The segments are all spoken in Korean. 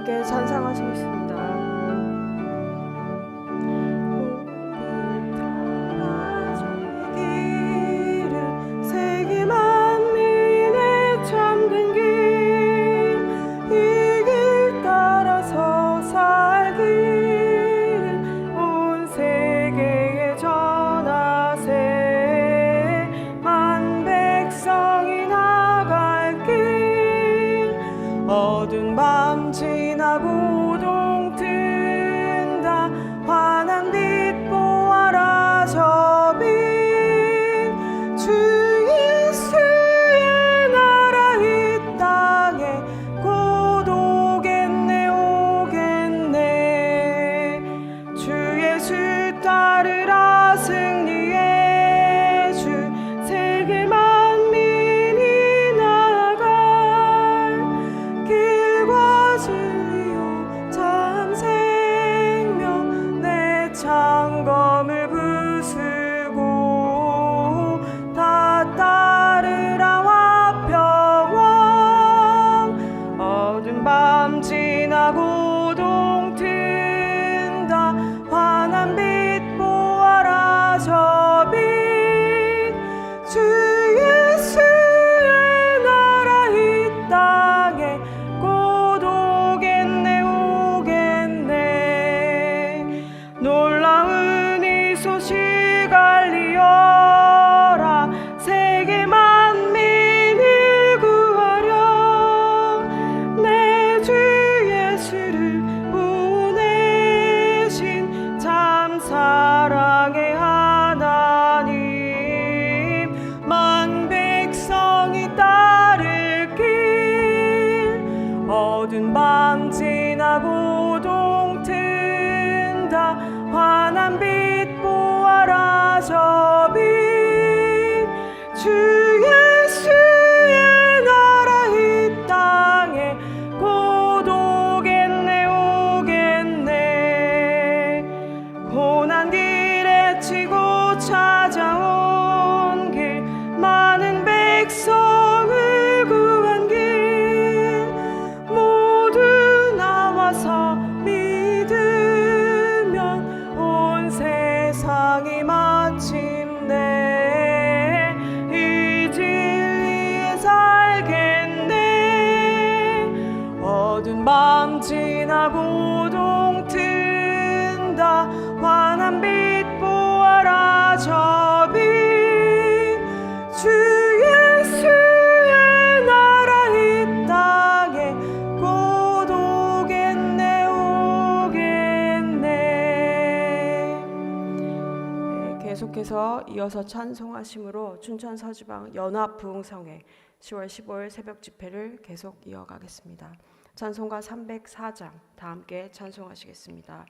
함께 찬양하시겠습니다. 어두운 밤 지나고 동 튼다 환한 빛 보아라 저 빛 주 예수의 나라 이 땅에 곧 오겠네 오겠네 주 예수 따르라 승리의 주 세계 만민이 나아갈 길과 진리요 참 생명 내 창검을 부수고 다 따르라 화평왕 어두운 밤 지나고 동 튼다 환한 빛 보아라 저 빛 주 예수의 나라 이 땅에 곧 오겠네 오겠네 놀라운 이 소식 알리어라 세계 만민을 구하려 내 주 예수를 보내신 참 사랑의 하나님 만 백성이 따를 길 어두운 밤 지나고 동 튼다 환한 빛 보아라 저 빛 주 예수의 나라 이 땅에 곧 오겠네 오겠네 고난 길에 치고 찾아온 길 많은 백성을 구한 길 모두 나와서 믿으면 온 세상이 마침내 이 진리에 살겠네 어두운 밤 지나고 동 튼다 환한 빛 보아라 저 빛 주 예수의 나라 이 땅에 곧 오겠네 오겠네. 계속해서 이어서 찬송하심으로 춘천서지방 연합부흥성회 10월 15일 새벽 집회를 계속 이어가겠습니다. 찬송가 304장 다 함께 찬송하시겠습니다.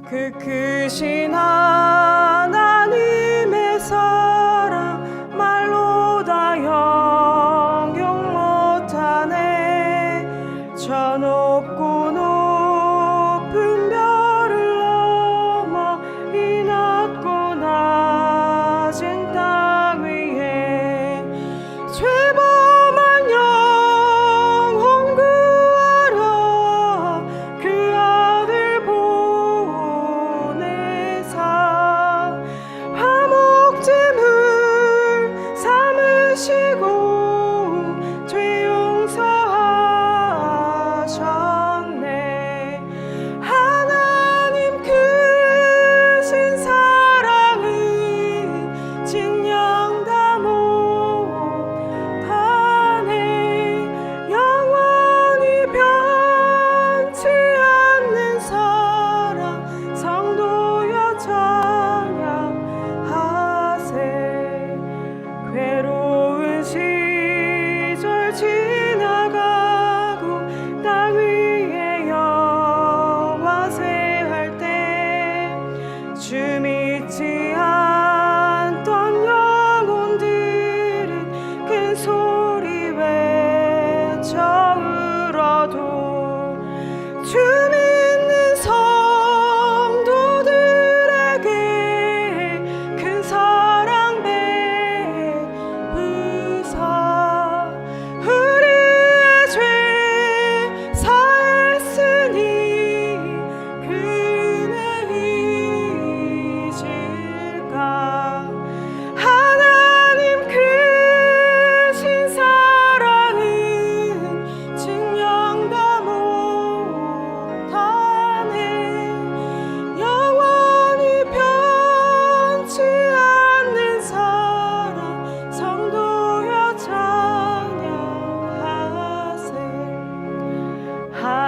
그 크신 하나님의 사랑 말로 다 형용 못하네 저 높고 높은 별을 넘어 이 낮고 낮은 땅 위에 죄범한 영혼 구하러 그 아들 보내사 화목제물 삼으시고 죄 용서하셨네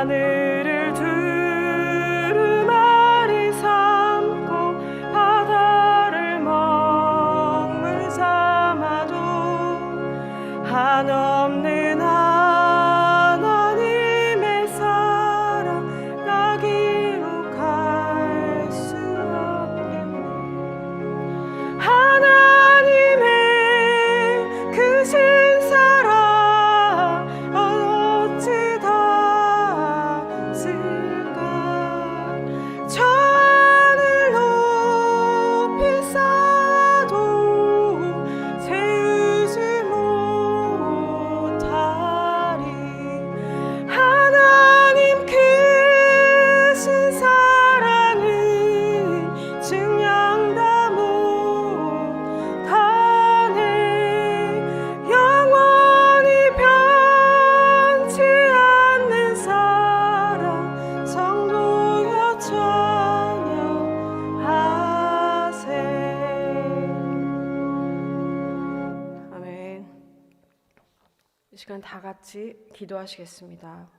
하늘을 두루마리 삼고 바다를 먹물 삼아도 한없는 하나님의 사랑 나 기록할 수 없겠네. 하나님의 크신 사랑 어찌 닿았을까. 저 하늘 높이 쌓아도 세우지 못하리. 하나님 크신 사랑은 증량다 못하네. 영원히 변치 않는 사랑 성도여 찬양하세. 아멘. 이 시간 다 같이 기도하시겠습니다.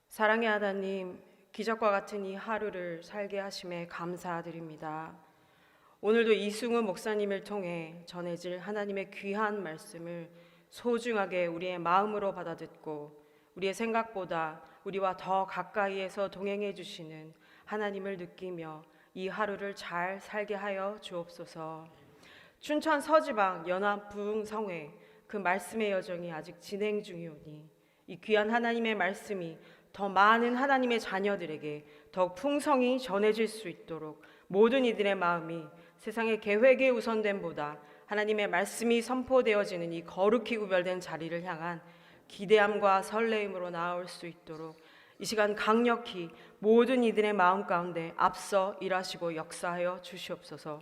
사랑의 하나님, 기적과 같은 이 하루를 살게 하심에 감사드립니다. 오늘도 이승훈 목사님을 통해 전해질 하나님의 귀한 말씀을 소중하게 우리의 마음으로 받아듣고 우리의 생각보다 우리와 더 가까이에서 동행해 주시는 하나님을 느끼며 이 하루를 잘 살게 하여 주옵소서. 춘천 서지방 연합 부흥성회 그 말씀의 여정이 아직 진행 중이오니 이 귀한 하나님의 말씀이 더 많은 하나님의 자녀들에게 더욱 풍성히 전해질 수 있도록 모든 이들의 마음이 세상의 계획에 우선됨보다 하나님의 말씀이 선포되어지는 이 거룩히 구별된 자리를 향한 기대함과 설레임으로 나아올 수 있도록 이 시간 강력히 모든 이들의 마음 가운데 앞서 일하시고 역사하여 주시옵소서.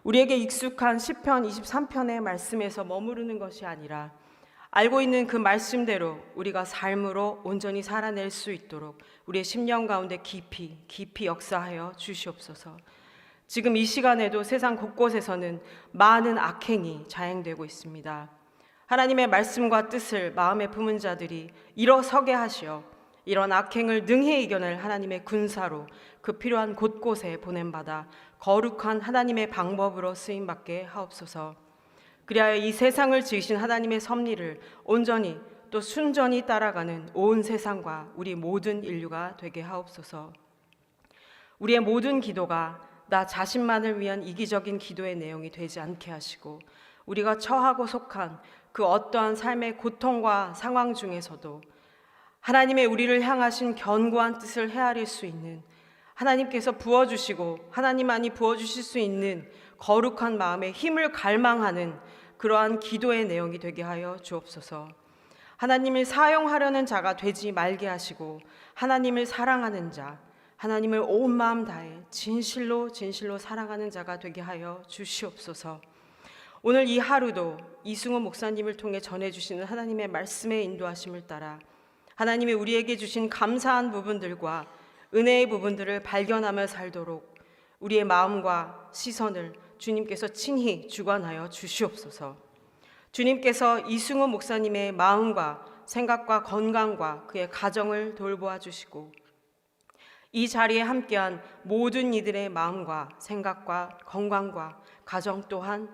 우리에게 익숙한 시편 23편의 말씀에서 머무르는 것이 아니라 알고 있는 그 말씀대로 우리가 삶으로 온전히 살아낼 수 있도록 우리의 심령 가운데 깊이 역사하여 주시옵소서. 지금 이 시간에도 세상 곳곳에서는 많은 악행이 자행되고 있습니다. 하나님의 말씀과 뜻을 마음에 품은 자들이 일어서게 하시어 이런 악행을 능히 이겨낼 하나님의 군사로 그 필요한 곳곳에 보냄받아 거룩한 하나님의 방법으로 쓰임받게 하옵소서. 그리하여 이 세상을 지으신 하나님의 섭리를 온전히 또 순전히 따라가는 온 세상과 우리 모든 인류가 되게 하옵소서. 우리의 모든 기도가 나 자신만을 위한 이기적인 기도의 내용이 되지 않게 하시고 우리가 처하고 속한 그 어떠한 삶의 고통과 상황 중에서도 하나님의 우리를 향하신 견고한 뜻을 헤아릴 수 있는 하나님께서 부어주시고 하나님만이 부어주실 수 있는 거룩한 마음의 힘을 갈망하는 그러한 기도의 내용이 되게 하여 주옵소서. 하나님을 사용하려는 자가 되지 말게 하시고 하나님을 사랑하는 자, 하나님을 온 마음 다해 진실로 사랑하는 자가 되게 하여 주시옵소서. 오늘 이 하루도 이승훈 목사님을 통해 전해주시는 하나님의 말씀의 인도하심을 따라 하나님이 우리에게 주신 감사한 부분들과 은혜의 부분들을 발견하며 살도록 우리의 마음과 시선을 주님께서 친히 주관하여 주시옵소서. 주님께서 이승훈 목사님의 마음과 생각과 건강과 그의 가정을 돌보아 주시고 이 자리에 함께한 모든 이들의 마음과 생각과 건강과 가정 또한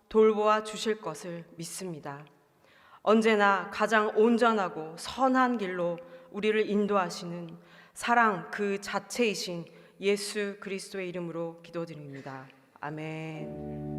돌보아 주실 것을 믿습니다. 언제나 가장 온전하고 선한 길로 우리를 인도하시는 사랑 그 자체이신 예수 그리스도의 이름으로 기도드립니다. 아멘.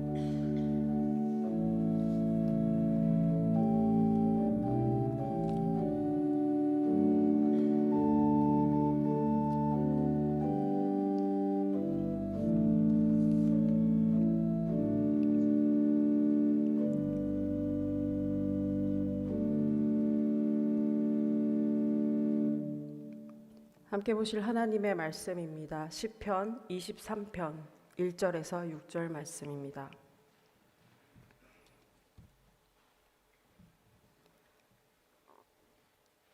함께 보실 하나님의 말씀입니다. 시편 23편 1절에서 6절 말씀입니다.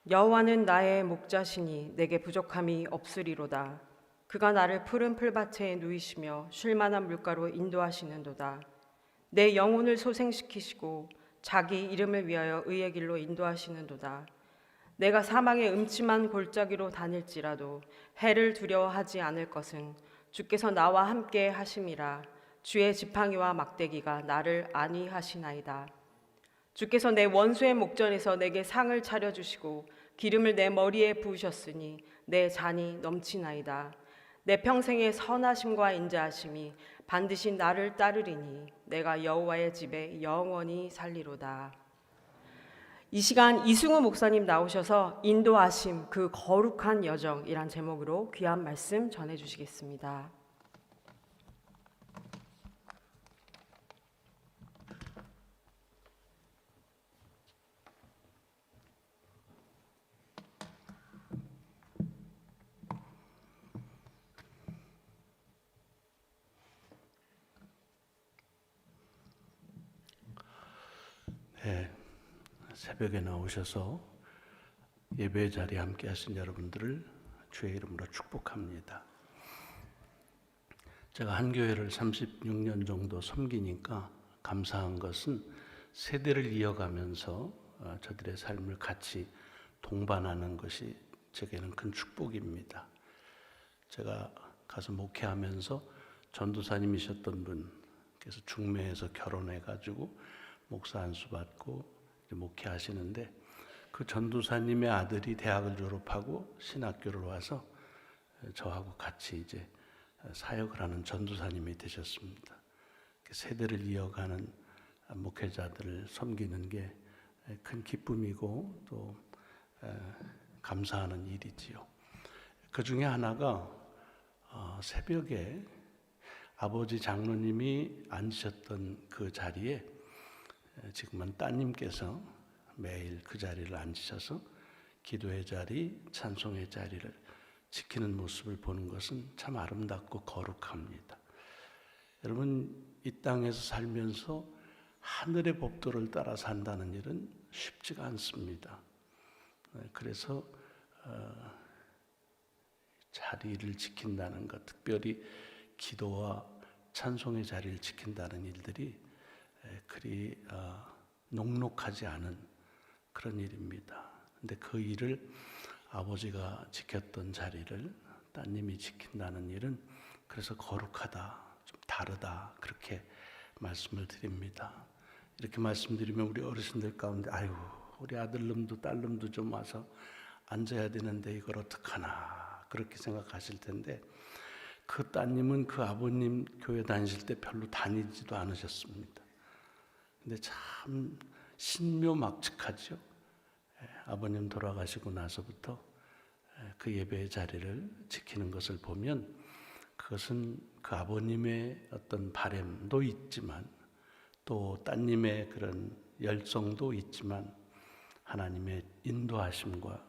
여호와는 나의 목자시니 내게 부족함이 없으리로다. 그가 나를 푸른 풀밭에 누이시며 쉴 만한 물가로 인도하시는도다. 내 영혼을 소생시키시고 자기 이름을 위하여 의의 길로 인도하시는도다. 내가 사망의 음침한 골짜기로 다닐지라도 해를 두려워하지 않을 것은 주께서 나와 함께 하심이라. 주의 지팡이와 막대기가 나를 안위하시나이다. 주께서 내 원수의 목전에서 내게 상을 차려주시고 기름을 내 머리에 부으셨으니 내 잔이 넘치나이다. 내 평생의 선하심과 인자하심이 반드시 나를 따르리니 내가 여호와의 집에 영원히 살리로다. 이 시간 이승우 목사님 나오셔서 인도하심 그 거룩한 여정이란 제목으로 귀한 말씀 전해주시겠습니다. 네, 새벽에 나오셔서 예배 자리에 함께 하신 여러분들을 주의 이름으로 축복합니다. 제가 한 교회를 36년 정도 섬기니까 감사한 것은 세대를 이어가면서 저들의 삶을 같이 동반하는 것이 제게는 큰 축복입니다. 제가 가서 목회하면서 전도사님이셨던 분께서 중매에서 결혼해가지고 목사 안수 받고 목회하시는데, 그 전도사님의 아들이 대학을 졸업하고 신학교를 와서 저하고 같이 이제 사역을 하는 전도사님이 되셨습니다. 세대를 이어가는 목회자들을 섬기는 게 큰 기쁨이고 또 감사하는 일이지요. 그 중에 하나가 새벽에 아버지 장로님이 앉으셨던 그 자리에 지금은 따님께서 매일 그 자리를 앉으셔서 기도의 자리, 찬송의 자리를 지키는 모습을 보는 것은 참 아름답고 거룩합니다. 여러분, 이 땅에서 살면서 하늘의 법도를 따라 산다는 일은 쉽지가 않습니다. 그래서 자리를 지킨다는 것, 특별히 기도와 찬송의 자리를 지킨다는 일들이 그리 녹록하지 않은 그런 일입니다. 근데 그 일을 아버지가 지켰던 자리를 따님이 지킨다는 일은 그래서 거룩하다, 좀 다르다, 그렇게 말씀을 드립니다. 이렇게 말씀드리면 우리 어르신들 가운데 아유, 우리 아들놈도 딸놈도 좀 와서 앉아야 되는데 이걸 어떡하나 그렇게 생각하실 텐데, 그 따님은 그 아버님 교회 다니실 때 별로 다니지도 않으셨습니다. 근데 참 신묘막측하죠. 아버님 돌아가시고 나서부터 그 예배의 자리를 지키는 것을 보면 그것은 그 아버님의 어떤 바램도 있지만 또 따님의 그런 열성도 있지만 하나님의 인도하심과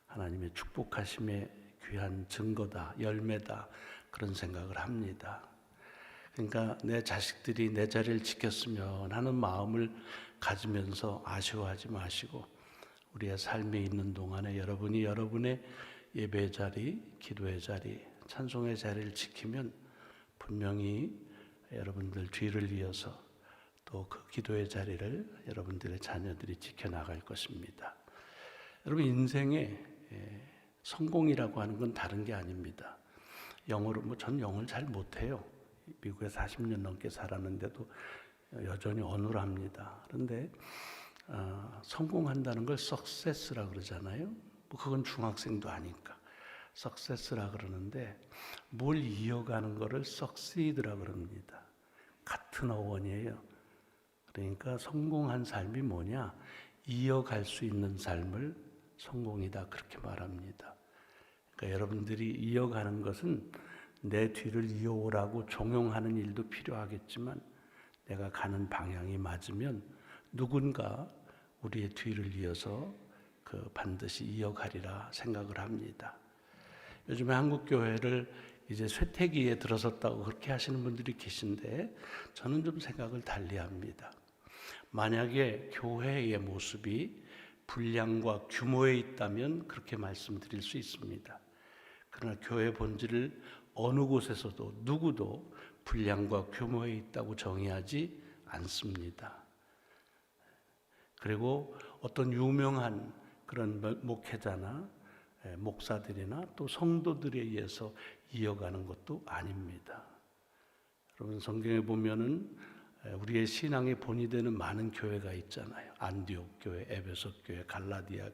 하나님의 축복하심의 귀한 증거다, 열매다, 그런 생각을 합니다. 그러니까 내 자식들이 내 자리를 지켰으면 하는 마음을 가지면서 아쉬워하지 마시고 우리의 삶에 있는 동안에 여러분이 여러분의 예배의 자리, 기도의 자리, 찬송의 자리를 지키면 분명히 여러분들 뒤를 이어서 또 그 기도의 자리를 여러분들의 자녀들이 지켜나갈 것입니다. 여러분, 인생에 성공이라고 하는 건 다른 게 아닙니다. 영어로 전 영어를 잘 못해요. 미국에 40년 넘게 살았는데도 여전히 언어를 합니다. 그런데 성공한다는 걸 success라고 그러잖아요. 그건 중학생도 아니까 success라 그러는데 뭘 이어가는 거를 succeed라고 그럽니다. 같은 어원이에요. 그러니까 성공한 삶이 뭐냐? 이어갈 수 있는 삶을 성공이다, 그렇게 말합니다. 그러니까 여러분들이 이어가는 것은 내 뒤를 이어오라고 종용하는 일도 필요하겠지만 내가 가는 방향이 맞으면 누군가 우리의 뒤를 이어서 반드시 이어가리라 생각을 합니다. 요즘에 한국 교회를 이제 쇠퇴기에 들어섰다고 그렇게 하시는 분들이 계신데 저는 좀 생각을 달리합니다. 만약에 교회의 모습이 분량과 규모에 있다면 그렇게 말씀드릴 수 있습니다. 그러나 교회 본질을 어느 곳에서도 누구도 분량과 규모에 있다고 정의하지 않습니다. 그리고 어떤 유명한 그런 목회자나 목사들이나 또 성도들에 의해서 이어가는 것도 아닙니다. 여러분 성경에 보면은 우리의 신앙의 본이 되는 많은 교회가 있잖아요. 안디옥 교회, 에베소 교회, 갈라디아,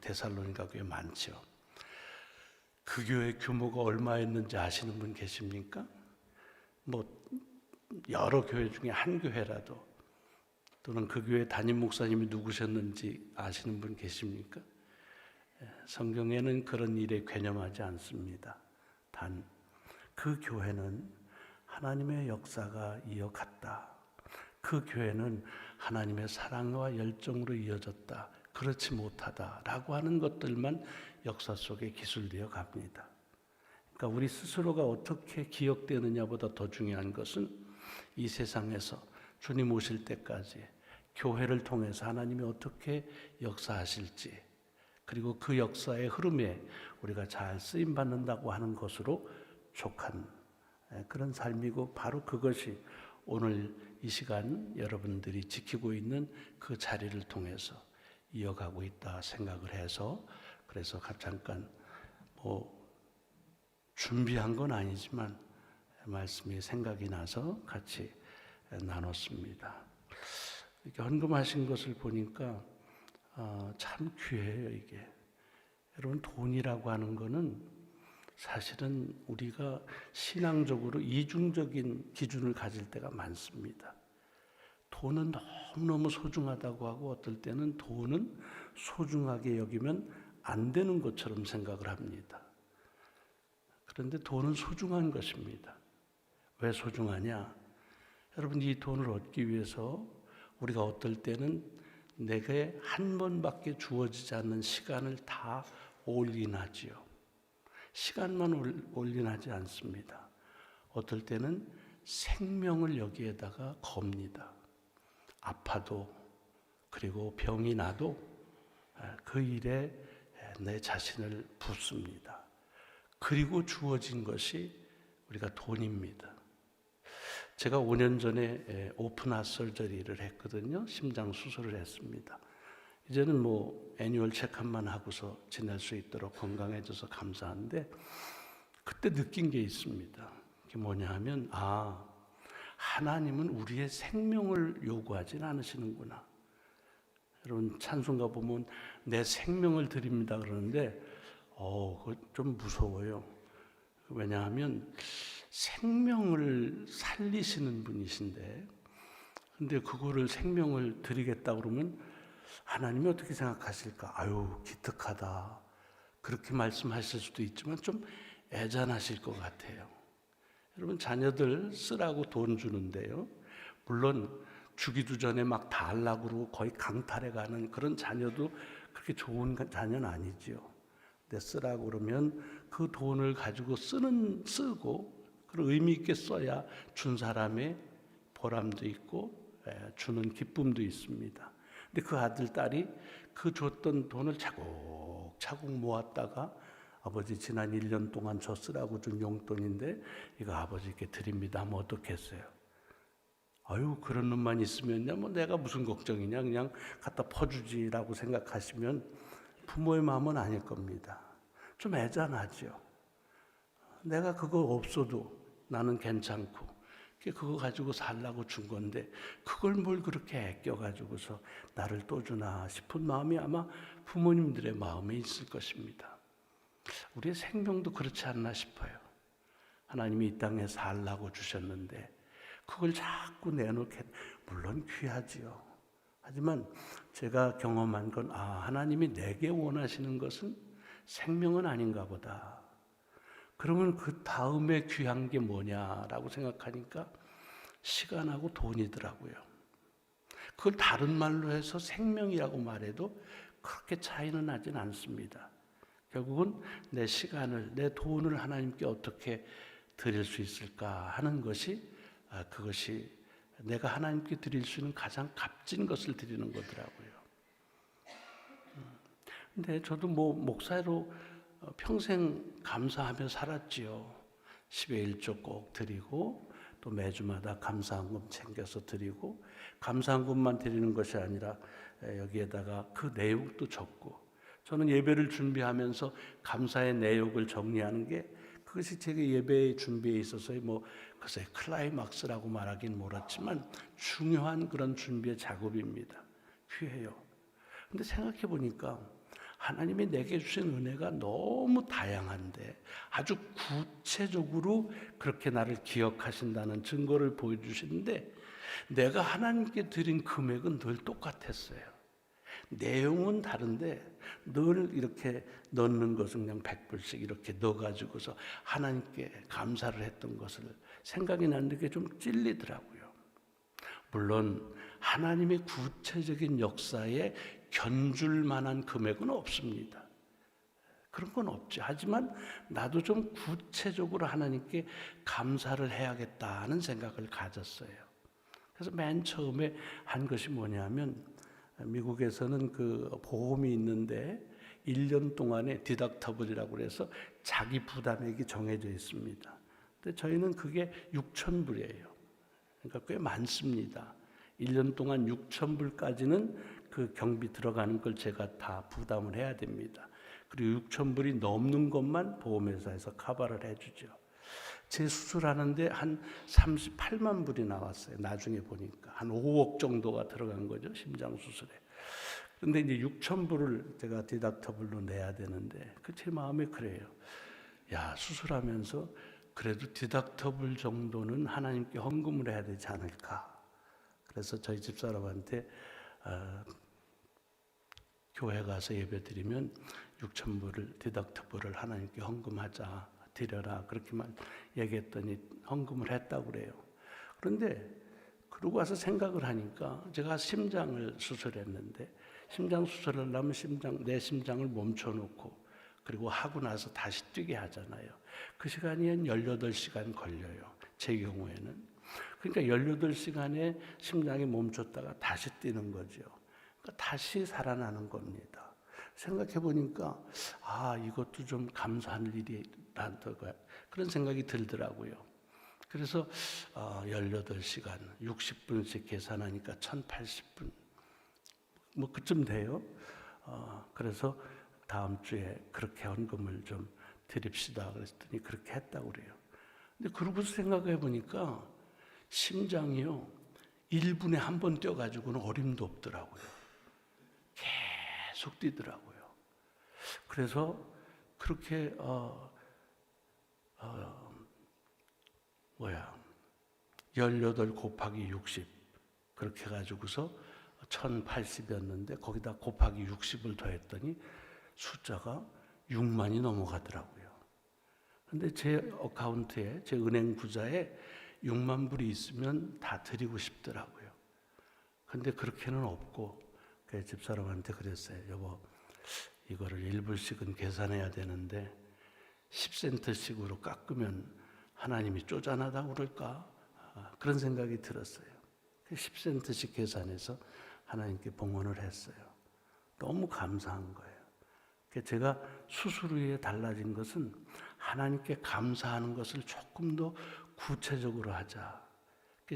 데살로니가 교회 많죠. 그 교회 규모가 얼마였는지 아시는 분 계십니까? 여러 교회 중에 한 교회라도, 또는 그 교회 담임 목사님이 누구셨는지 아시는 분 계십니까? 성경에는 그런 일에 괴념하지 않습니다. 단 그 교회는 하나님의 역사가 이어갔다. 그 교회는 하나님의 사랑과 열정으로 이어졌다. 그렇지 못하다라고 하는 것들만 역사 속에 기술되어 갑니다. 그러니까 우리 스스로가 어떻게 기억되느냐보다 더 중요한 것은 이 세상에서 주님 오실 때까지 교회를 통해서 하나님이 어떻게 역사하실지, 그리고 그 역사의 흐름에 우리가 잘 쓰임 받는다고 하는 것으로 족한 그런 삶이고, 바로 그것이 오늘 이 시간 여러분들이 지키고 있는 그 자리를 통해서 이어가고 있다 생각을 해서, 그래서 잠깐 준비한 건 아니지만 말씀이 생각이 나서 같이 나눴습니다. 이렇게 헌금하신 것을 보니까 참 귀해요. 이게 여러분, 돈이라고 하는 거는 사실은 우리가 신앙적으로 이중적인 기준을 가질 때가 많습니다. 돈은 너무너무 소중하다고 하고, 어떨 때는 돈은 소중하게 여기면 안 되는 것처럼 생각을 합니다. 그런데 돈은 소중한 것입니다. 왜 소중하냐? 여러분, 이 돈을 얻기 위해서 우리가 어떨 때는 내게 한 번밖에 주어지지 않는 시간을 다 올인하지요. 시간만 올인하지 않습니다. 어떨 때는 생명을 여기에다가 겁니다. 아파도, 그리고 병이 나도 그 일에 내 자신을 붓습니다. 그리고 주어진 것이 우리가 돈입니다. 제가 5년 전에 오픈하트 서저리를 했거든요. 심장 수술을 했습니다. 이제는 애뉴얼 체크업만 하고서 지낼 수 있도록 건강해져서 감사한데, 그때 느낀 게 있습니다. 그게 뭐냐 하면, 하나님은 우리의 생명을 요구하진 않으시는구나. 여러분, 찬송가 보면 내 생명을 드립니다 그러는데 그거 좀 무서워요. 왜냐하면 생명을 살리시는 분이신데, 근데 그거를 생명을 드리겠다 그러면 하나님이 어떻게 생각하실까? 기특하다. 그렇게 말씀하실 수도 있지만 좀 애잔하실 것 같아요. 여러분, 자녀들 쓰라고 돈 주는데요, 물론 주기도 전에 막 달라고 그러고 거의 강탈해 가는 그런 자녀도 그렇게 좋은 자녀는 아니지요. 근데 쓰라고 그러면 그 돈을 가지고 쓰고 그리고 의미 있게 써야 준 사람의 보람도 있고 주는 기쁨도 있습니다. 근데 그 아들, 딸이 그 줬던 돈을 차곡차곡 모았다가, 아버지 지난 1년 동안 저 쓰라고 준 용돈인데 이거 아버지께 드립니다 하면 어떻겠어요? 그런 놈만 있으면 내가 무슨 걱정이냐, 그냥 갖다 퍼주지라고 생각하시면 부모의 마음은 아닐 겁니다. 좀 애잔하죠. 내가 그거 없어도 나는 괜찮고 그거 가지고 살라고 준 건데 그걸 뭘 그렇게 아껴가지고서 나를 또 주나 싶은 마음이 아마 부모님들의 마음에 있을 것입니다. 우리의 생명도 그렇지 않나 싶어요. 하나님이 이 땅에 살라고 주셨는데 그걸 자꾸 내놓게, 물론 귀하지요. 하지만 제가 경험한 건 하나님이 내게 원하시는 것은 생명은 아닌가 보다. 그러면 그 다음에 귀한 게 뭐냐라고 생각하니까 시간하고 돈이더라고요. 그걸 다른 말로 해서 생명이라고 말해도 그렇게 차이는 나진 않습니다. 결국은 내 시간을, 내 돈을 하나님께 어떻게 드릴 수 있을까 하는 것이, 그것이 내가 하나님께 드릴 수 있는 가장 값진 것을 드리는 거더라고요. 근데 저도 목사로 평생 감사하며 살았지요. 10의 1조 꼭 드리고, 또 매주마다 감사한금 챙겨서 드리고, 감사한금만 드리는 것이 아니라 여기에다가 그 내용도 적고, 저는 예배를 준비하면서 감사의 내용을 정리하는 게 그것이 제가 예배 준비에 있어서의 글쎄 클라이막스라고 말하긴 몰랐지만 중요한 그런 준비의 작업입니다. 귀해요. 근데 생각해 보니까 하나님이 내게 주신 은혜가 너무 다양한데 아주 구체적으로 그렇게 나를 기억하신다는 증거를 보여주시는데 내가 하나님께 드린 금액은 늘 똑같았어요. 내용은 다른데 늘 이렇게 넣는 것은 그냥 100불씩 이렇게 넣어가지고서 하나님께 감사를 했던 것을 생각이 나는데 그게 좀 찔리더라고요. 물론 하나님의 구체적인 역사에 견줄 만한 금액은 없습니다. 그런 건 없지. 하지만 나도 좀 구체적으로 하나님께 감사를 해야겠다는 생각을 가졌어요. 그래서 맨 처음에 한 것이 뭐냐면 미국에서는 그 보험이 있는데 1년 동안의 디덕터블이라고 해서 자기 부담액이 정해져 있습니다. 근데 저희는 그게 6,000불이에요. 그러니까 꽤 많습니다. 1년 동안 6,000불까지는 그 경비 들어가는 걸 제가 다 부담을 해야 됩니다. 그리고 6,000불이 넘는 것만 보험회사에서 커버를 해주죠. 제 수술하는데 한 38만 불이 나왔어요. 나중에 보니까 한 5억 정도가 들어간 거죠. 심장 수술에. 그런데 이제 6,000불을 제가 디덕터블로 내야 되는데 제 마음에 그래요. 야, 수술하면서 그래도 디덕터블 정도는 하나님께 헌금을 해야 되지 않을까. 그래서 저희 집사람한테 교회 가서 예배 드리면 6,000불을 디덕터블을 하나님께 헌금하자, 드려라 그렇게만 얘기했더니 헌금을 했다고 그래요. 그런데 그러고 와서 생각을 하니까 제가 심장을 수술했는데 심장 수술을 하려면 내 심장을 멈춰놓고 그리고 하고 나서 다시 뛰게 하잖아요. 그 시간이 한 18시간 걸려요. 제 경우에는. 그러니까 18시간에 심장이 멈췄다가 다시 뛰는 거죠. 그러니까 다시 살아나는 겁니다. 생각해 보니까 이것도 좀 감사할 일이 많더라고요. 그런 생각이 들더라고요. 그래서 18시간 60분씩 계산하니까 1,080분 그쯤 돼요. 그래서 다음 주에 그렇게 헌금을 좀 드립시다 그랬더니 그렇게 했다고 그래요. 근데 그러고서 생각해 보니까 심장이요 1분에 한 번 뛰어가지고는 어림도 없더라고요. 계속 뛰더라고요. 그래서 그렇게 18 곱하기 60 그렇게 해가지고서 1,080이었는데 거기다 곱하기 60을 더했더니 숫자가 6만이 넘어가더라고요. 근데 제 어카운트에 제 은행 부자에 6만 불이 있으면 다 드리고 싶더라고요. 근데 그렇게는 없고 그 집사람한테 그랬어요. 여보, 이거를 1불씩은 계산해야 되는데 10센트씩으로 깎으면 하나님이 쪼잔하다고 그럴까? 그런 생각이 들었어요. 10센트씩 계산해서 하나님께 봉헌을 했어요. 너무 감사한 거예요. 제가 수술 후에 달라진 것은 하나님께 감사하는 것을 조금 더 구체적으로 하자.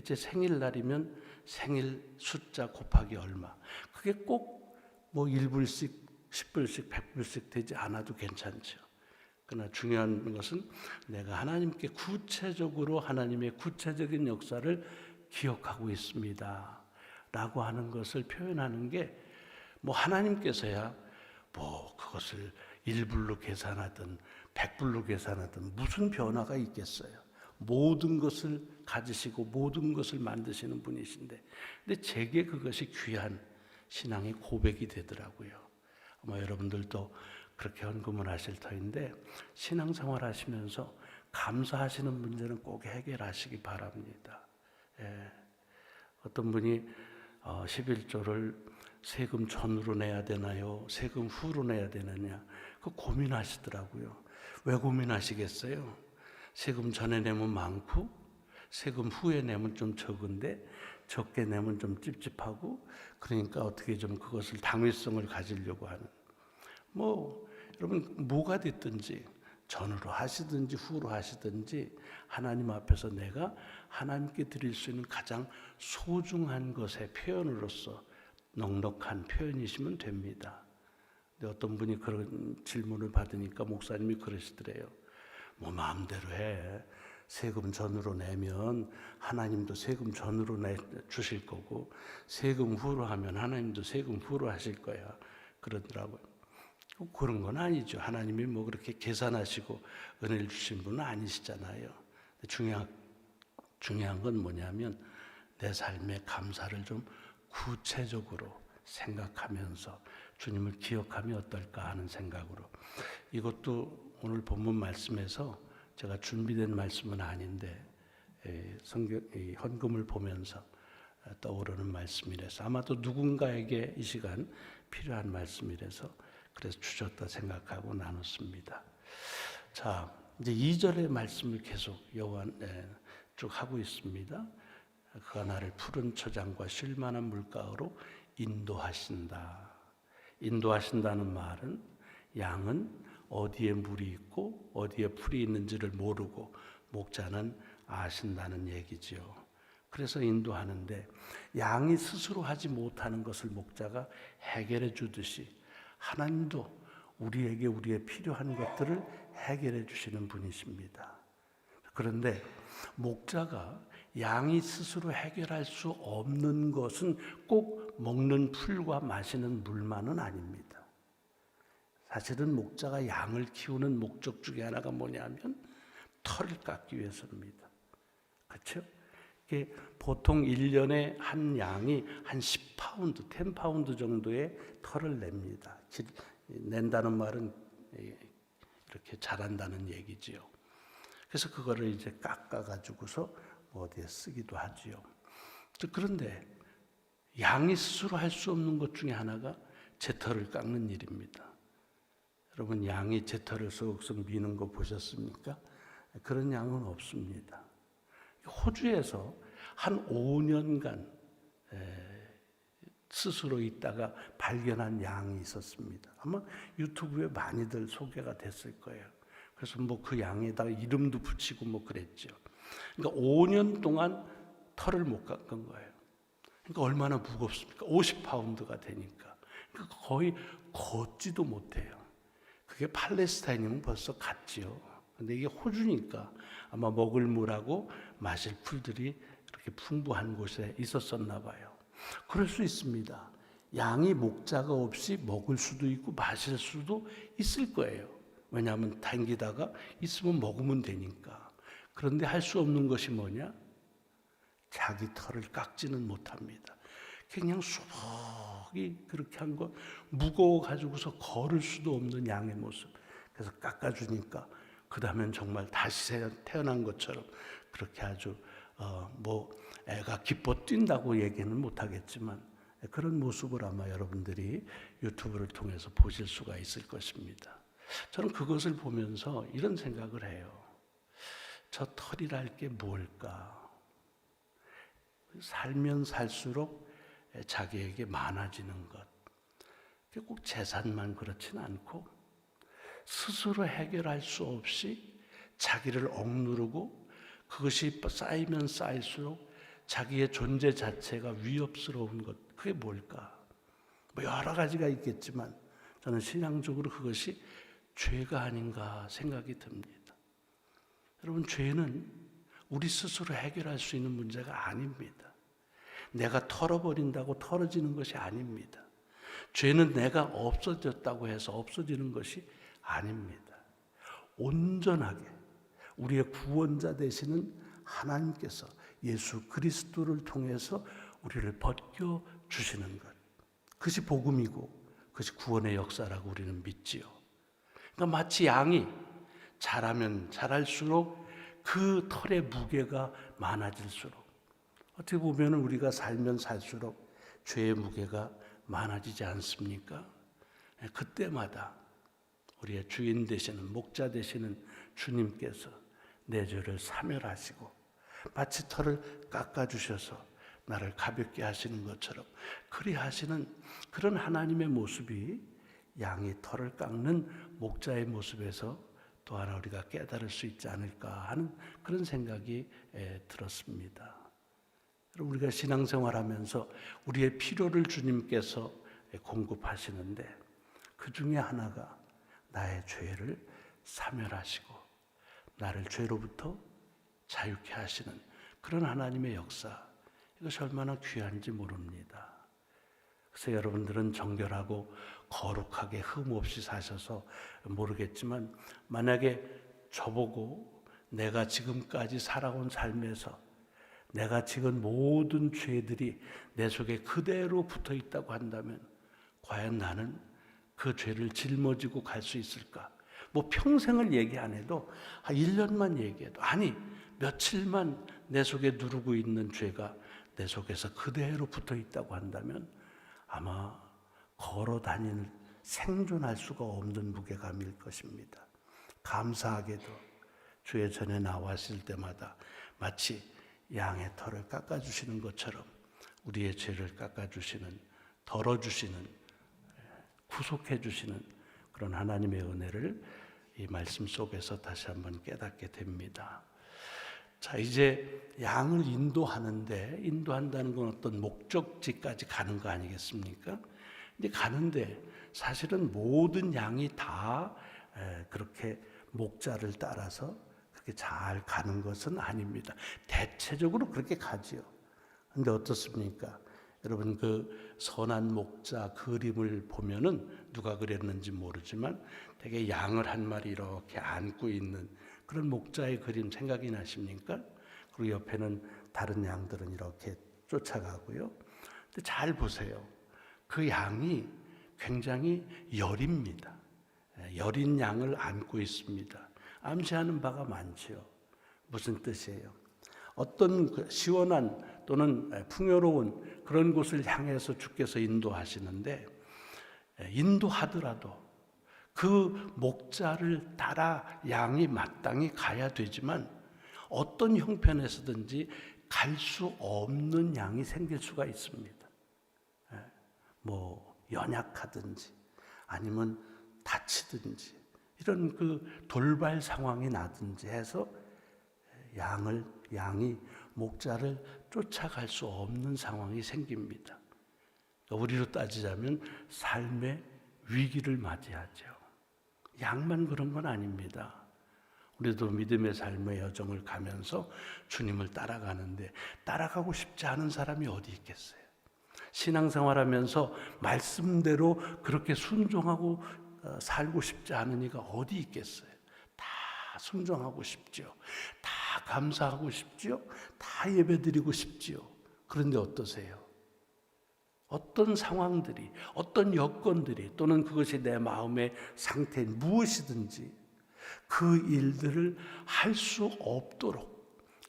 제 생일날이면 생일 숫자 곱하기 얼마. 그게 꼭 1불씩, 10불씩, 100불씩 되지 않아도 괜찮죠. 그러나 중요한 것은 내가 하나님께 구체적으로 하나님의 구체적인 역사를 기억하고 있습니다. 라고 하는 것을 표현하는 게 하나님께서야 그것을 1불로 계산하든 100불로 계산하든 무슨 변화가 있겠어요. 모든 것을 가지시고 모든 것을 만드시는 분이신데 근데 제게 그것이 귀한 신앙의 고백이 되더라고요. 아마 여러분들도 그렇게 헌금을 하실 터인데 신앙생활 하시면서 감사하시는 문제는 꼭 해결하시기 바랍니다. 어떤 분이 11조를 세금 전으로 내야 되나요? 세금 후로 내야 되느냐? 그 고민하시더라고요. 왜 고민하시겠어요? 세금 전에 내면 많고 세금 후에 내면 좀 적은데 적게 내면 좀 찝찝하고 그러니까 어떻게 좀 그것을 당위성을 가지려고 하는 여러분 뭐가 됐든지 전으로 하시든지 후로 하시든지 하나님 앞에서 내가 하나님께 드릴 수 있는 가장 소중한 것의 표현으로서 넉넉한 표현이시면 됩니다. 근데 어떤 분이 그런 질문을 받으니까 목사님이 그러시더래요. 뭐 마음대로 해. 세금 전으로 내면 하나님도 세금 전으로 주실 거고, 세금 후로 하면 하나님도 세금 후로 하실 거야. 그러더라고요. 그런 건 아니죠. 하나님이 뭐 그렇게 계산하시고 은혜를 주신 분은 아니시잖아요. 중요한 건 뭐냐면 내 삶의 감사를 좀 구체적으로 생각하면서 주님을 기억하면 어떨까 하는 생각으로, 이것도 오늘 본문 말씀에서 제가 준비된 말씀은 아닌데 헌금을 보면서 떠오르는 말씀이라서 아마도 누군가에게 이 시간 필요한 말씀이라서 그래서 주셨다 생각하고 나눴습니다. 자, 이제 2절의 말씀을 계속 쭉 하고 있습니다. 그가 나를 푸른 초장과 쉴만한 물가로 인도하신다. 인도하신다는 말은 양은 어디에 물이 있고 어디에 풀이 있는지를 모르고 목자는 아신다는 얘기지요. 그래서 인도하는데 양이 스스로 하지 못하는 것을 목자가 해결해 주듯이 하나님도 우리에게 우리의 필요한 것들을 해결해 주시는 분이십니다. 그런데 목자가 양이 스스로 해결할 수 없는 것은 꼭 먹는 풀과 마시는 물만은 아닙니다. 사실은 목자가 양을 키우는 목적 중에 하나가 뭐냐면 털을 깎기 위해서입니다. 그렇죠? 보통 1년에 한 양이 한 10파운드, 10파운드 정도의 털을 냅니다. 낸다는 말은 이렇게 자란다는 얘기지요. 그래서 그거를 이제 깎아가지고서 어디에 쓰기도 하지요. 그런데 양이 스스로 할 수 없는 것 중에 하나가 제 털을 깎는 일입니다. 여러분, 양이 제 털을 쏙쏙 미는 거 보셨습니까? 그런 양은 없습니다. 호주에서 한 5년간 스스로 있다가 발견한 양이 있었습니다. 아마 유튜브에 많이들 소개가 됐을 거예요. 그래서 뭐 그 양에다가 이름도 붙이고 뭐 그랬죠. 그러니까 5년 동안 털을 못 깎은 거예요. 그러니까 얼마나 무겁습니까? 50파운드가 되니까. 그러니까 거의 걷지도 못해요. 그게 팔레스타인이면 벌써 갔지요. 근데 이게 호주니까 아마 먹을 물하고 마실 풀들이 그렇게 풍부한 곳에 있었었나 봐요. 그럴 수 있습니다. 양이 목자가 없이 먹을 수도 있고 마실 수도 있을 거예요. 왜냐하면 당기다가 있으면 먹으면 되니까. 그런데 할 수 없는 것이 뭐냐? 자기 털을 깎지는 못합니다. 그냥 수북이 그렇게 한 거 무거워 가지고서 걸을 수도 없는 양의 모습. 그래서 깎아주니까 그 다음엔 정말 다시 태어난 것처럼 그렇게 아주 뭐 애가 기뻐 뛴다고 얘기는 못하겠지만 그런 모습을 아마 여러분들이 유튜브를 통해서 보실 수가 있을 것입니다. 저는 그것을 보면서 이런 생각을 해요. 저 털이랄 게 뭘까? 살면 살수록 자기에게 많아지는 것. 꼭 재산만 그렇진 않고 스스로 해결할 수 없이 자기를 억누르고 그것이 쌓이면 쌓일수록 자기의 존재 자체가 위협스러운 것. 그게 뭘까? 뭐 여러 가지가 있겠지만 저는 신앙적으로 그것이 죄가 아닌가 생각이 듭니다. 여러분, 죄는 우리 스스로 해결할 수 있는 문제가 아닙니다. 내가 털어버린다고 털어지는 것이 아닙니다. 죄는 내가 없어졌다고 해서 없어지는 것이 아닙니다. 온전하게 우리의 구원자 되시는 하나님께서 예수 그리스도를 통해서 우리를 벗겨주시는 것. 그것이 복음이고 그것이 구원의 역사라고 우리는 믿지요. 그러니까 마치 양이 자라면 자랄수록 그 털의 무게가 많아질수록 어떻게 보면 우리가 살면 살수록 죄의 무게가 많아지지 않습니까? 그때마다 우리의 주인 되시는 목자 되시는 주님께서 내 죄를 사멸하시고 마치 털을 깎아주셔서 나를 가볍게 하시는 것처럼 그리 하시는 그런 하나님의 모습이 양이 털을 깎는 목자의 모습에서 또 하나 우리가 깨달을 수 있지 않을까 하는 그런 생각이 들었습니다. 우리가 신앙생활하면서 우리의 필요를 주님께서 공급하시는데 그 중에 하나가 나의 죄를 사멸하시고 나를 죄로부터 자유케 하시는 그런 하나님의 역사, 이것이 얼마나 귀한지 모릅니다. 그래서 여러분들은 정결하고 거룩하게 흠 없이 사셔서 모르겠지만, 만약에 저보고 내가 지금까지 살아온 삶에서 내가 지금 모든 죄들이 내 속에 그대로 붙어 있다고 한다면 과연 나는 그 죄를 짊어지고 갈 수 있을까? 뭐 평생을 얘기 안 해도 한 1년만 얘기해도, 아니 며칠만 내 속에 누르고 있는 죄가 내 속에서 그대로 붙어 있다고 한다면 아마 걸어 다니는 생존할 수가 없는 무게감일 것입니다. 감사하게도 주의 전에 나왔을 때마다 마치 양의 털을 깎아주시는 것처럼 우리의 죄를 깎아주시는, 덜어주시는, 구속해주시는 그런 하나님의 은혜를 이 말씀 속에서 다시 한번 깨닫게 됩니다. 자, 이제 양을 인도한다는 건 어떤 목적지까지 가는 거 아니겠습니까? 이제 가는데 사실은 모든 양이 다 그렇게 목자를 따라서 그렇게 잘 가는 것은 아닙니다. 대체적으로 그렇게 가지요. 근데 어떻습니까? 여러분, 그 선한 목자 그림을 보면은 누가 그렸는지 모르지만 되게 양을 한 마리 이렇게 안고 있는 그런 목자의 그림 생각이 나십니까? 그리고 옆에는 다른 양들은 이렇게 쫓아가고요. 근데 잘 보세요. 그 양이 굉장히 여립니다. 여린 양을 안고 있습니다. 암시하는 바가 많지요. 무슨 뜻이에요? 어떤 시원한 또는 풍요로운 그런 곳을 향해서 주께서 인도하시는데, 인도하더라도 그 목자를 따라 양이 마땅히 가야 되지만 어떤 형편에서든지 갈 수 없는 양이 생길 수가 있습니다. 뭐 연약하든지 아니면 다치든지 이런 그 돌발 상황이 나든지 해서 양이 목자를 쫓아갈 수 없는 상황이 생깁니다. 우리로 따지자면 삶의 위기를 맞이하죠. 양만 그런 건 아닙니다. 우리도 믿음의 삶의 여정을 가면서 주님을 따라가는데 따라가고 싶지 않은 사람이 어디 있겠어요? 신앙생활하면서 말씀대로 그렇게 순종하고 살고 싶지 않은 이가 어디 있겠어요? 다 순종하고 싶죠. 다 감사하고 싶죠. 다 예배드리고 싶지요. 그런데 어떠세요? 어떤 상황들이, 어떤 여건들이, 또는 그것이 내 마음의 상태인 무엇이든지 그 일들을 할 수 없도록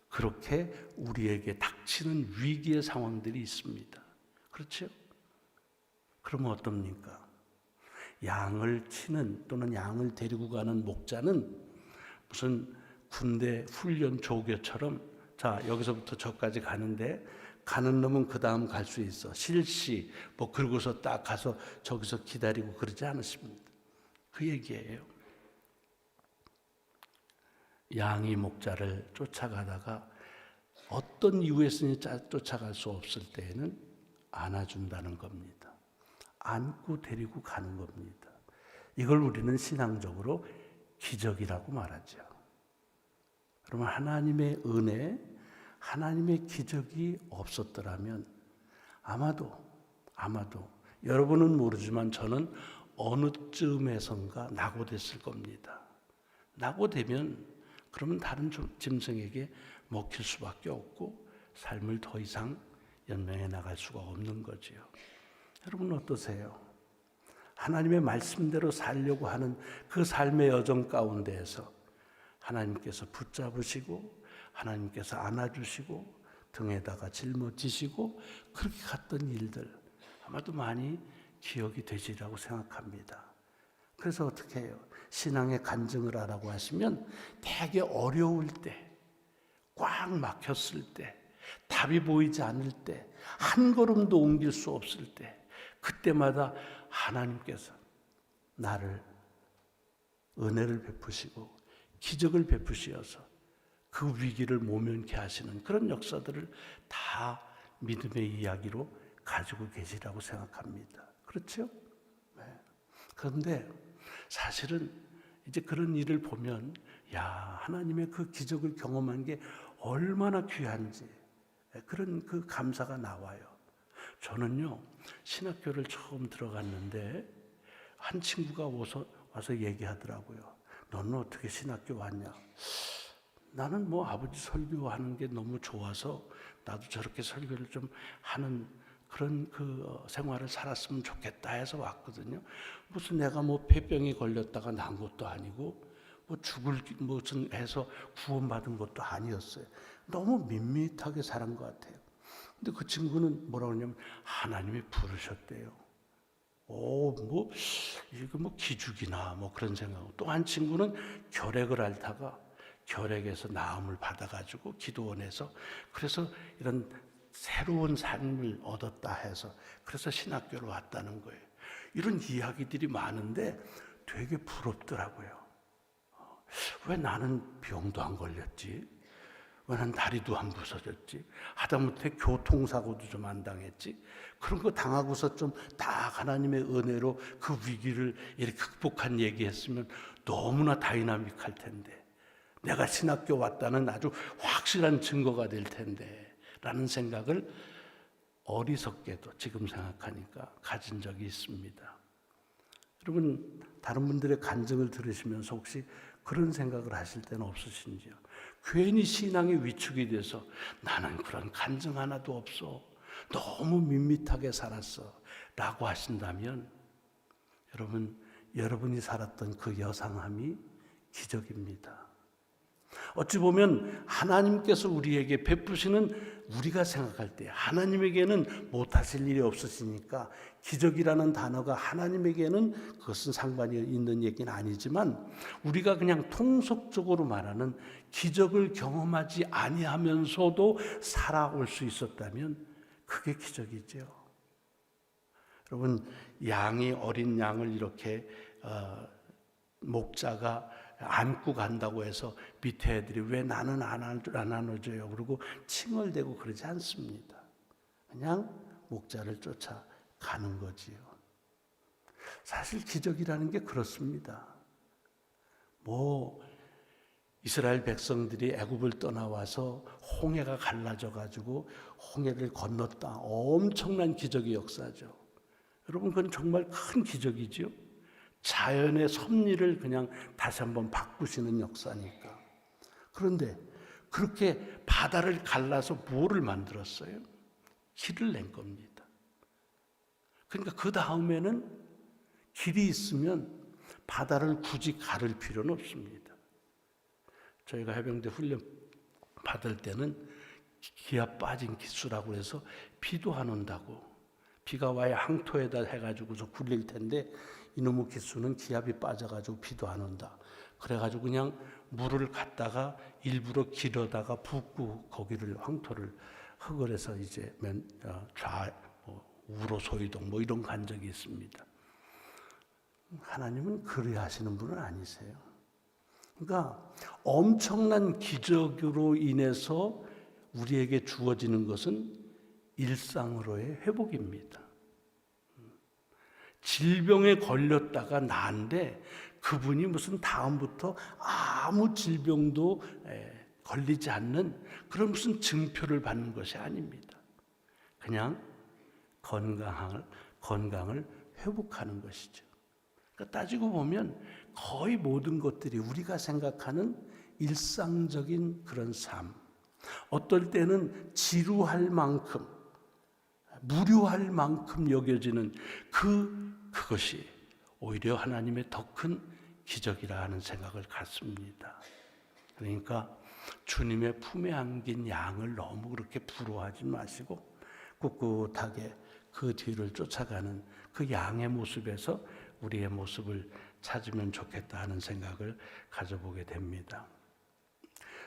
그렇게 우리에게 닥치는 위기의 상황들이 있습니다. 그렇죠? 그러면 어떻습니까? 양을 치는 또는 양을 데리고 가는 목자는 무슨 군대 훈련 조교처럼, 자, 여기서부터 저까지 가는데 가는 놈은 그 다음 갈 수 있어, 실시 뭐 그러고서 딱 가서 저기서 기다리고 그러지 않으십니다. 그 얘기예요. 양이 목자를 쫓아가다가 어떤 이유에서는 쫓아갈 수 없을 때에는 안아준다는 겁니다. 안고 데리고 가는 겁니다. 이걸 우리는 신앙적으로 기적이라고 말하죠. 그러면 하나님의 은혜, 하나님의 기적이 없었더라면 아마도 여러분은 모르지만 저는 어느 쯤에선가 낙오됐을 겁니다. 낙오되면 그러면 다른 짐승에게 먹힐 수밖에 없고 삶을 더 이상 연명해 나갈 수가 없는 거지요. 여러분 어떠세요? 하나님의 말씀대로 살려고 하는 그 삶의 여정 가운데에서 하나님께서 붙잡으시고 하나님께서 안아주시고 등에다가 짊어지시고 그렇게 갔던 일들 아마도 많이 기억이 되시리라고 생각합니다. 그래서 어떻게 해요? 신앙의 간증을 하라고 하시면 되게 어려울 때, 꽉 막혔을 때, 답이 보이지 않을 때, 한 걸음도 옮길 수 없을 때, 그때마다 하나님께서 나를 은혜를 베푸시고 기적을 베푸시어서 그 위기를 모면케 하시는 그런 역사들을 다 믿음의 이야기로 가지고 계시라고 생각합니다. 그렇죠? 네. 그런데 사실은 이제 그런 일을 보면 야, 하나님의 그 기적을 경험한 게 얼마나 귀한지 그런 그 감사가 나와요. 저는요, 신학교를 처음 들어갔는데 한 친구가 와서 얘기하더라고요. 너는 어떻게 신학교 왔냐? 나는 뭐 아버지 설교하는 게 너무 좋아서 나도 저렇게 설교를 좀 하는 그런 그 생활을 살았으면 좋겠다 해서 왔거든요. 무슨 내가 뭐 폐병이 걸렸다가 난 것도 아니고 뭐 죽을 무슨 해서 구원받은 것도 아니었어요. 너무 밋밋하게 살은 것 같아요. 근데 그 친구는 뭐라고 하냐면 하나님이 부르셨대요. 뭐 이거 뭐 기죽이나 뭐 그런 생각하고, 또 한 친구는 결핵을 앓다가 결핵에서 나음을 받아가지고 기도원에서 그래서 이런 새로운 삶을 얻었다 해서 그래서 신학교로 왔다는 거예요. 이런 이야기들이 많은데 되게 부럽더라고요. 왜 나는 병도 안 걸렸지? 왜 난 다리도 안 부서졌지? 하다못해 교통사고도 좀 안 당했지? 그런 거 당하고서 좀 딱 하나님의 은혜로 그 위기를 이렇게 극복한 얘기했으면 너무나 다이나믹할 텐데, 내가 신학교 왔다는 아주 확실한 증거가 될 텐데 라는 생각을 어리석게도 지금 생각하니까 가진 적이 있습니다. 여러분, 다른 분들의 간증을 들으시면서 혹시 그런 생각을 하실 때는 없으신지요? 괜히 신앙의 위축이 돼서 나는 그런 간증 하나도 없어, 너무 밋밋하게 살았어 라고 하신다면 여러분이 살았던 그 여상함이 기적입니다. 어찌 보면 하나님께서 우리에게 베푸시는, 우리가 생각할 때 하나님에게는 못하실 일이 없으시니까 기적이라는 단어가 하나님에게는 그것은 상관이 있는 얘기는 아니지만, 우리가 그냥 통속적으로 말하는 기적을 경험하지 아니하면서도 살아올 수 있었다면 그게 기적이죠. 여러분, 어린 양을 이렇게 목자가 안고 간다고 해서 밑에 애들이 왜 나는 안 안아줘요? 그리고 칭얼대고 그러지 않습니다. 그냥 목자를 쫓아가는 거지요. 사실 기적이라는 게 그렇습니다. 이스라엘 백성들이 애굽을 떠나와서 홍해가 갈라져 가지고 홍해를 건넜다. 엄청난 기적의 역사죠. 여러분, 그건 정말 큰 기적이죠. 자연의 섭리를 그냥 다시 한번 바꾸시는 역사니까. 그런데 그렇게 바다를 갈라서 뭐를 만들었어요? 길을 낸 겁니다. 그러니까 그 다음에는 길이 있으면 바다를 굳이 가를 필요는 없습니다. 저희가 해병대 훈련 받을 때는 기압 빠진 기수라고 해서 비도 안 온다고, 비가 와야 항토에다 해가지고서 굴릴 텐데 이놈의 기수는 기압이 빠져가지고 비도 안 온다. 그래가지고 그냥 물을 갖다가 일부러 길어다가 붓고 거기를 황토를 흙을 해서 이제 우로 소이동 이런 간 적이 있습니다. 하나님은 그래야 하시는 분은 아니세요. 그러니까 엄청난 기적으로 인해서 우리에게 주어지는 것은 일상으로의 회복입니다. 질병에 걸렸다가 나은데 그분이 무슨 다음부터 아무 질병도 걸리지 않는 그런 무슨 증표를 받는 것이 아닙니다. 그냥 건강을 회복하는 것이죠. 그러니까 따지고 보면 거의 모든 것들이 우리가 생각하는 일상적인 그런 삶, 어떨 때는 지루할 만큼, 무료할 만큼 여겨지는 그것이 오히려 하나님의 더 큰 기적이라 하는 생각을 갖습니다. 그러니까 주님의 품에 안긴 양을 너무 그렇게 부러워하지 마시고 꿋꿋하게 그 뒤를 쫓아가는 그 양의 모습에서 우리의 모습을 찾으면 좋겠다 하는 생각을 가져보게 됩니다.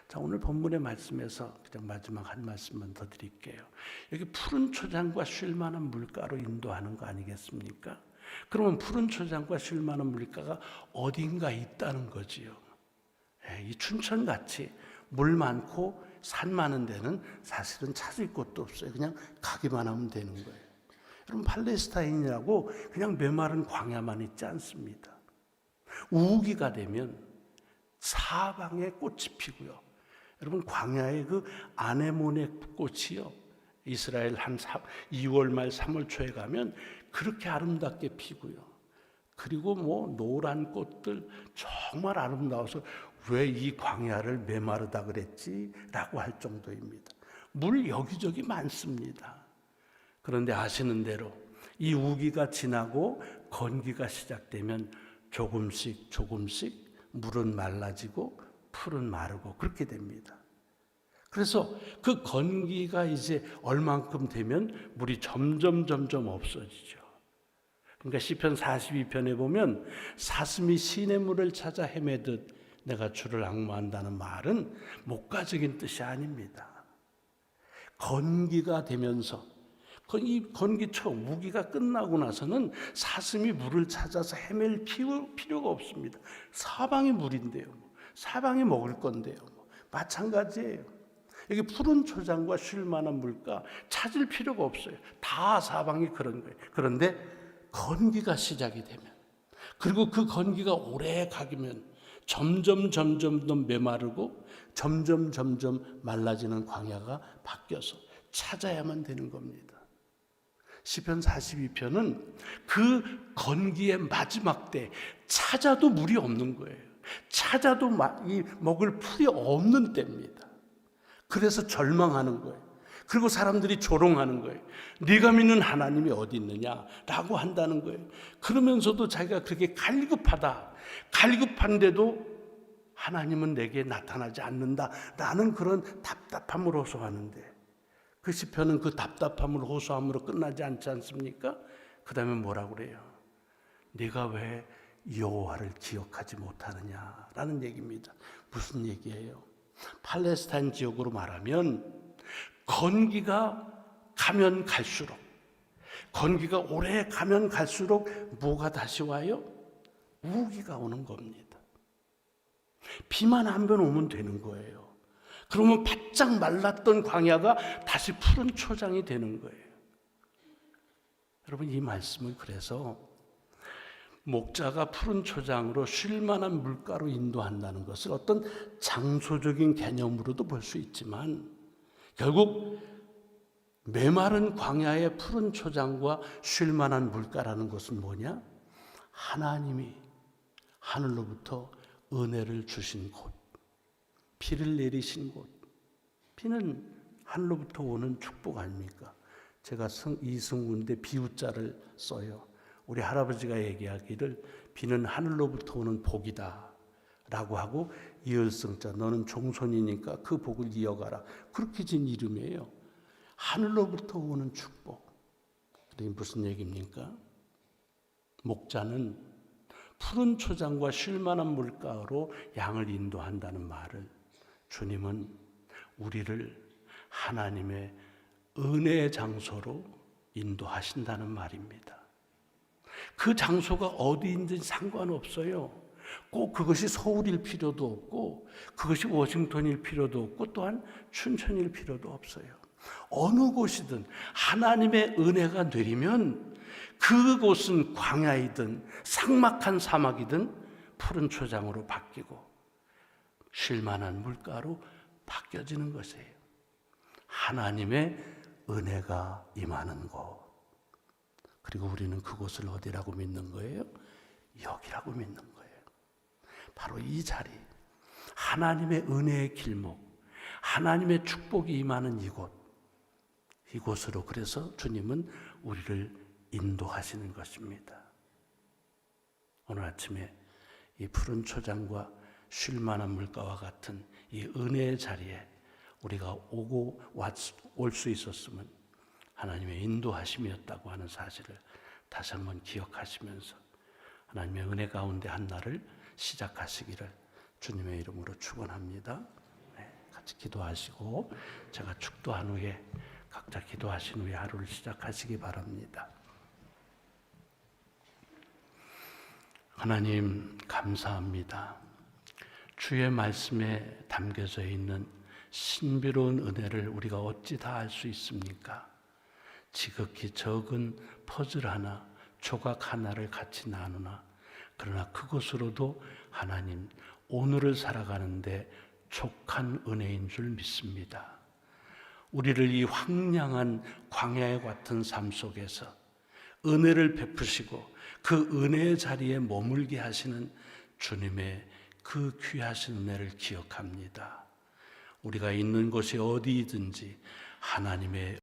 자, 오늘 본문의 말씀에서 그냥 마지막 한 말씀만 더 드릴게요. 여기 푸른 초장과 쉴 만한 물가로 인도하는 거 아니겠습니까? 그러면 푸른 초장과 쉴 만한 물가가 어딘가 있다는 거지요. 이 춘천같이 물 많고 산 많은 데는 사실은 찾을 곳도 없어요. 그냥 가기만 하면 되는 거예요. 여러분, 팔레스타인이라고 그냥 메마른 광야만 있지 않습니다. 우기가 되면 사방에 꽃이 피고요. 여러분, 광야의 그 아네몬의 꽃이요, 이스라엘 한 2월 말 3월 초에 가면 그렇게 아름답게 피고요. 그리고 뭐 노란 꽃들 정말 아름다워서 왜 이 광야를 메마르다 그랬지? 라고 할 정도입니다. 물 여기저기 많습니다. 그런데 아시는 대로 이 우기가 지나고 건기가 시작되면 조금씩 물은 말라지고 풀은 마르고 그렇게 됩니다. 그래서 그 건기가 이제 얼만큼 되면 물이 점점 없어지죠. 그러니까 시편 42편에 보면 사슴이 시냇물을 찾아 헤매듯 내가 주를 앙모한다는 말은 목가적인 뜻이 아닙니다. 건기가 되면서 이 건기초 우기가 끝나고 나서는 사슴이 물을 찾아서 헤맬 필요가 없습니다. 사방이 물인데요, 사방이 먹을 건데요, 마찬가지예요. 여기 푸른 초장과 쉴 만한 물가 찾을 필요가 없어요. 다 사방이 그런 거예요. 그런데 건기가 시작이 되면, 그리고 그 건기가 오래 가기면 점점 더 메마르고 점점 말라지는 광야가 바뀌어서 찾아야만 되는 겁니다. 시편 42편은 그 건기의 마지막 때 찾아도 물이 없는 거예요. 찾아도 이 먹을 풀이 없는 때입니다. 그래서 절망하는 거예요. 그리고 사람들이 조롱하는 거예요. 네가 믿는 하나님이 어디 있느냐라고 한다는 거예요. 그러면서도 자기가 그렇게 갈급한데도 하나님은 내게 나타나지 않는다라는 그런 답답함을 호소하는데, 그 시편은 그 답답함을 호소함으로 끝나지 않지 않습니까? 그 다음에 뭐라고 그래요? 네가 왜 여호와를 기억하지 못하느냐라는 얘기입니다. 무슨 얘기예요? 팔레스타인 지역으로 말하면 건기가 가면 갈수록, 건기가 오래 가면 갈수록 뭐가 다시 와요? 우기가 오는 겁니다. 비만 한 번 오면 되는 거예요. 그러면 바짝 말랐던 광야가 다시 푸른 초장이 되는 거예요. 여러분, 이 말씀은 그래서 목자가 푸른 초장으로 쉴 만한 물가로 인도한다는 것을 어떤 장소적인 개념으로도 볼 수 있지만, 결국 메마른 광야의 푸른 초장과 쉴 만한 물가라는 것은 뭐냐? 하나님이 하늘로부터 은혜를 주신 곳, 비를 내리신 곳. 비는 하늘로부터 오는 축복 아닙니까? 제가 이승훈대 비유자를 써요. 우리 할아버지가 얘기하기를 비는 하늘로부터 오는 복이다 라고 하고, 이을성자 너는 종손이니까 그 복을 이어가라, 그렇게 진 이름이에요. 하늘로부터 오는 축복. 그게 무슨 얘기입니까? 목자는 푸른 초장과 쉴 만한 물가로 양을 인도한다는 말을, 주님은 우리를 하나님의 은혜의 장소로 인도하신다는 말입니다. 그 장소가 어디인지 상관없어요. 꼭 그것이 서울일 필요도 없고, 그것이 워싱턴일 필요도 없고, 또한 춘천일 필요도 없어요. 어느 곳이든 하나님의 은혜가 내리면 그곳은 광야이든 삭막한 사막이든 푸른 초장으로 바뀌고 쉴 만한 물가로 바뀌어지는 것이에요. 하나님의 은혜가 임하는 곳. 그리고 우리는 그곳을 어디라고 믿는 거예요? 여기라고 믿는 거예요. 바로 이 자리, 하나님의 은혜의 길목, 하나님의 축복이 임하는 이곳으로 그래서 주님은 우리를 인도하시는 것입니다. 오늘 아침에 이 푸른 초장과 쉴 만한 물가와 같은 이 은혜의 자리에 우리가 올 수 있었으면 하나님의 인도하심이었다고 하는 사실을 다시 한번 기억하시면서 하나님의 은혜 가운데 한 날을 시작하시기를 주님의 이름으로 축원합니다. 같이 기도하시고 제가 축도한 후에 각자 기도하신 후에 하루를 시작하시기 바랍니다. 하나님, 감사합니다. 주의 말씀에 담겨져 있는 신비로운 은혜를 우리가 어찌 다 알 수 있습니까? 지극히 적은 퍼즐 하나, 조각 하나를 같이 나누나 그러나 그것으로도 하나님 오늘을 살아가는데 족한 은혜인 줄 믿습니다. 우리를 이 황량한 광야와 같은 삶 속에서 은혜를 베푸시고 그 은혜의 자리에 머물게 하시는 주님의 그 귀하신 은혜를 기억합니다. 우리가 있는 곳이 어디든지 하나님의